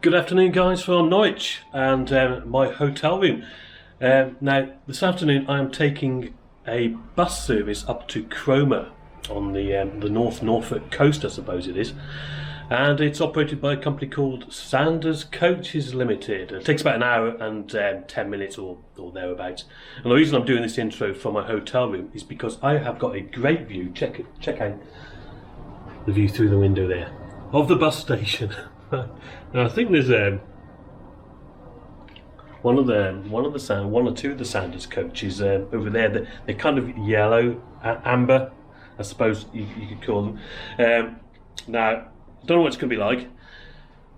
Good afternoon, guys, from Norwich and my hotel room. Now, this afternoon I am taking a bus service up to Cromer on the North Norfolk coast, I suppose it is, and it's operated by a company called Sanders Coaches Ltd. It takes about an hour and 10 minutes or thereabouts. And the reason I'm doing this intro from my hotel room is because I have got a great view. Check out the view through the window there of the bus station. Now, I think there's one or two of the Sanders coaches over there. They're kind of yellow, amber, I suppose you could call them. Now, I don't know what it's going to be like,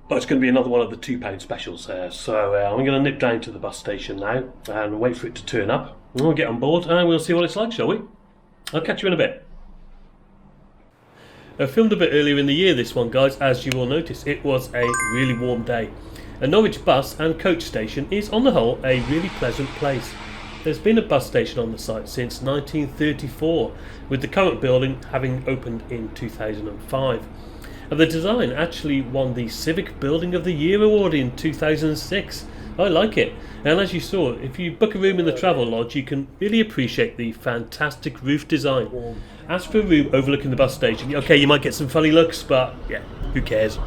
but it's going to be another one of the £2 specials. So I'm going to nip down to the bus station now and wait for it to turn up. And we'll get on board and we'll see what it's like, shall we? I'll catch you in a bit. I filmed a bit earlier in the year this one, guys. As you will notice, it was a really warm day. A Norwich Bus and Coach Station is on the whole a really pleasant place. There's been a bus station on the site since 1934, with the current building having opened in 2005. And the design actually won the Civic Building of the Year award in 2006. I like it, and as you saw, if you book a room in the travel lodge, you can really appreciate the fantastic roof design. As for a room overlooking the bus station, okay, you might get some funny looks, but yeah, who cares?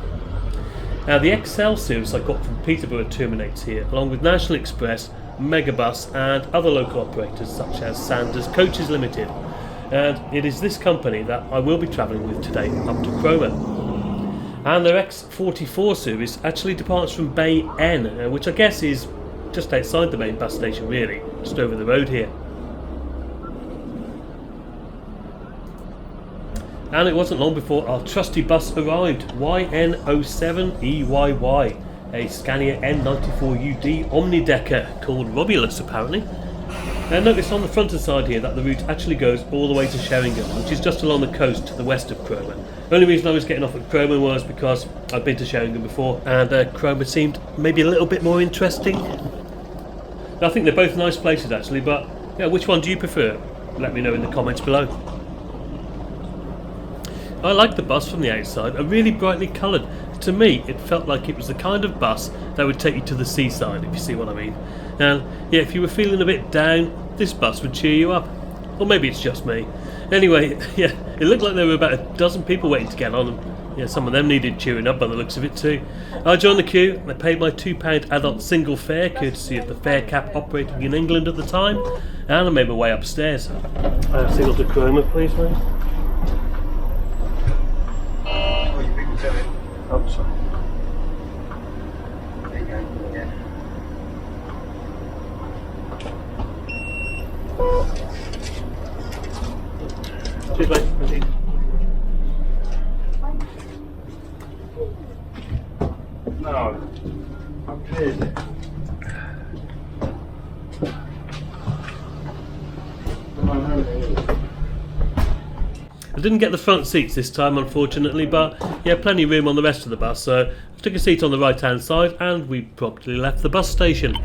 Now, the XL service I got from Peterborough terminates here, along with National Express, Megabus and other local operators such as Sanders Coaches Ltd. And it is this company that I will be travelling with today up to Cromer. And their X44 service actually departs from Bay N, which I guess is just outside the main bus station really, just over the road here. And it wasn't long before our trusty bus arrived, YN07EYY, a Scania N94UD omni-decker called Romulus apparently. And notice on the front and side here that the route actually goes all the way to Sheringham, which is just along the coast to the west of Cromer. The only reason I was getting off at Cromer was because I'd been to Sheringham before and Cromer seemed maybe a little bit more interesting. I think they're both nice places actually, but yeah, which one do you prefer? Let me know in the comments below. I like the bus from the outside, really brightly coloured. To me, it felt like it was the kind of bus that would take you to the seaside, if you see what I mean. And yeah, if you were feeling a bit down, this bus would cheer you up. Or maybe it's just me. Anyway, yeah, it looked like there were about a dozen people waiting to get on, and yeah, some of them needed cheering up by the looks of it too. I joined the queue, I paid my £2 adult single fare, courtesy of the fare cap operating in England at the time, and I made my way upstairs. Single to Cromer, please, mate. Oh, sorry. There you go. Yeah. Cheers, mate. Thank you. No, I'm clear. I didn't get the front seats this time, unfortunately, but yeah, plenty of room on the rest of the bus, so I took a seat on the right hand side and we promptly left the bus station.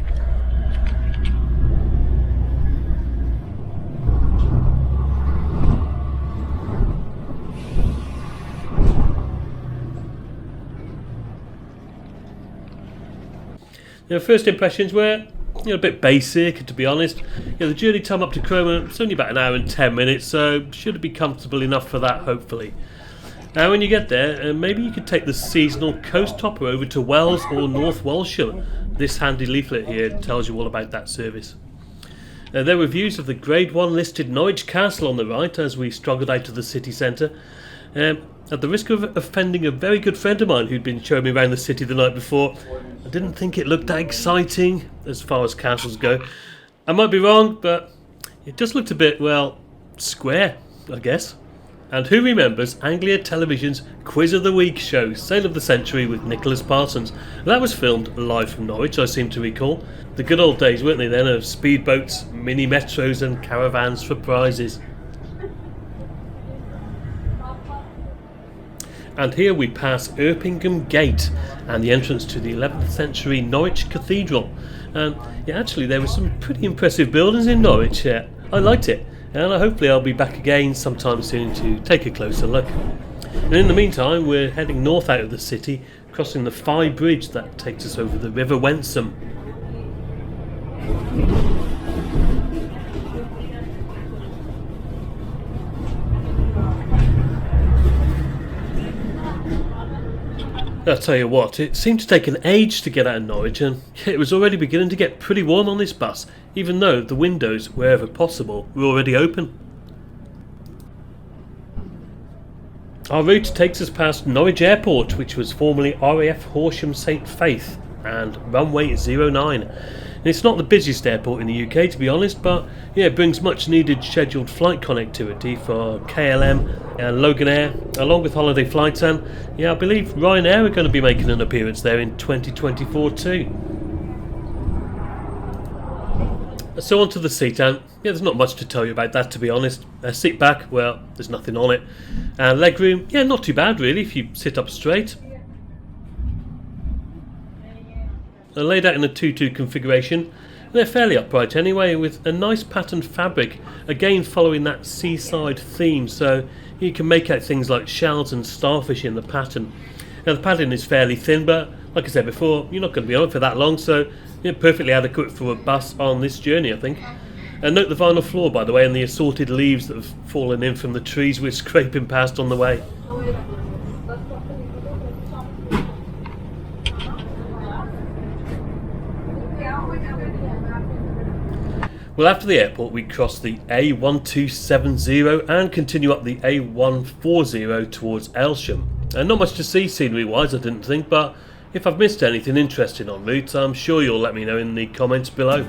First impressions were a bit basic, to be honest. The journey time up to Cromer is only about an hour and 10 minutes, so should be comfortable enough for that, hopefully. Now, when you get there, maybe you could take the seasonal coast hopper over to Wells or North Welsham. This handy leaflet here tells you all about that service. There were views of the Grade 1 listed Norwich Castle on the right as we struggled out to the city centre. At the risk of offending a very good friend of mine who'd been showing me around the city the night before, I didn't think it looked that exciting as far as castles go. I might be wrong, but it just looked a bit, well, square, I guess. And who remembers Anglia Television's Quiz of the Week show, Sale of the Century with Nicholas Parsons? That was filmed live from Norwich, I seem to recall. The good old days, weren't they then, of speedboats, mini metros and caravans for prizes. And here we pass Erpingham Gate and the entrance to the 11th century Norwich Cathedral. And yeah, actually there were some pretty impressive buildings in Norwich. I liked it, and hopefully I'll be back again sometime soon to take a closer look. And in the meantime, we're heading north out of the city, crossing the Fye Bridge that takes us over the River Wensum. I'll tell you what, it seemed to take an age to get out of Norwich, and it was already beginning to get pretty warm on this bus, even though the windows, wherever possible, were already open. Our route takes us past Norwich Airport, which was formerly RAF Horsham St Faith, and runway 09. And it's not the busiest airport in the UK, to be honest, but yeah, it brings much needed scheduled flight connectivity for KLM and Loganair, along with holiday flights, and yeah, I believe Ryanair are going to be making an appearance there in 2024 too. So onto the seat, and yeah, there's not much to tell you about that, to be honest. Seat back, well, there's nothing on it. And leg room, yeah, not too bad really if you sit up straight. They're laid out in a 2-2 configuration. They're fairly upright anyway, with a nice patterned fabric, again following that seaside theme, so you can make out things like shells and starfish in the pattern. Now the padding is fairly thin, but like I said before, you're not going to be on it for that long, so yeah, perfectly adequate for a bus on this journey, I think. And note the vinyl floor, by the way, and the assorted leaves that have fallen in from the trees we're scraping past on the way. Well, after the airport we cross the A1270 and continue up the A140 towards Aylsham. And not much to see scenery wise, I didn't think, but if I've missed anything interesting en route, I'm sure you'll let me know in the comments below.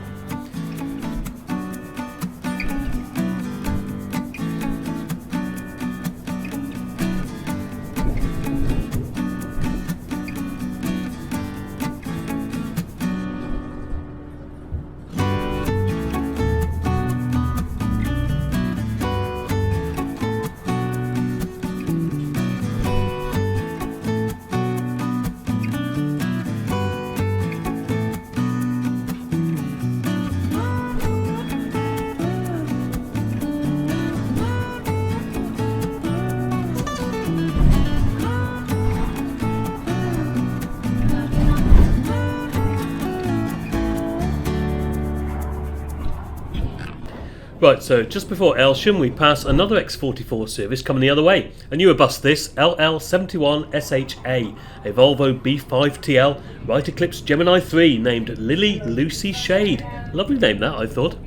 Right, so just before Aylsham we pass another X44 service coming the other way. A newer bus this, LL71SHA, a Volvo B5TL Right Eclipse Gemini 3 named Lily Lucy Shade. Lovely name that, I thought.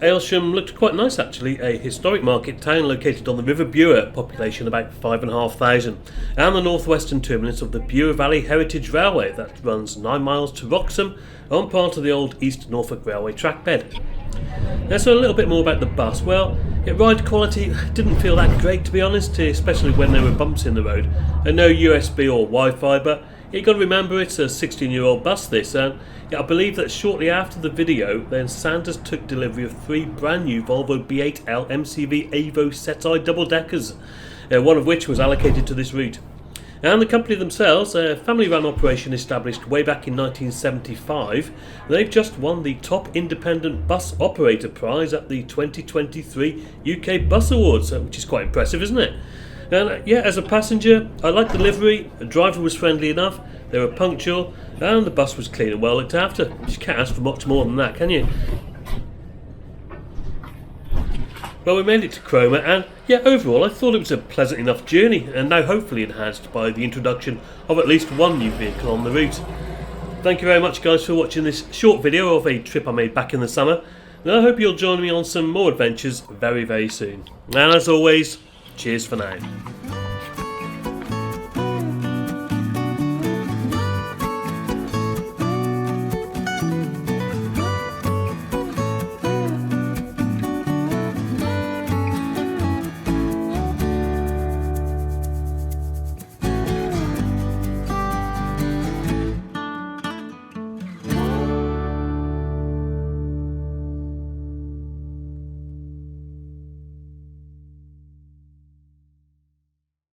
Aylsham looked quite nice actually, a historic market town located on the River Bure, population about 5,500, and the northwestern terminus of the Bure Valley Heritage Railway that runs 9 miles to Wroxham on part of the old East Norfolk Railway trackbed. Now, so a little bit more about the bus. Well, ride quality didn't feel that great, to be honest, especially when there were bumps in the road and no USB or Wi-Fi, but you've got to remember it's a 16-year-old bus this, and I believe that shortly after the video then Sanders took delivery of 3 brand new Volvo B8L MCV Evo Setai double-deckers, one of which was allocated to this route. And the company themselves, a family-run operation established way back in 1975, they've just won the Top Independent Bus Operator Prize at the 2023 UK Bus Awards, which is quite impressive, isn't it? And yeah, as a passenger, I liked the livery, the driver was friendly enough, they were punctual, and the bus was clean and well looked after. You can't ask for much more than that, can you? Well, we made it to Cromer, and yeah, overall I thought it was a pleasant enough journey, and now hopefully enhanced by the introduction of at least one new vehicle on the route. Thank you very much guys for watching this short video of a trip I made back in the summer, and I hope you'll join me on some more adventures very, very soon. And as always, cheers for now.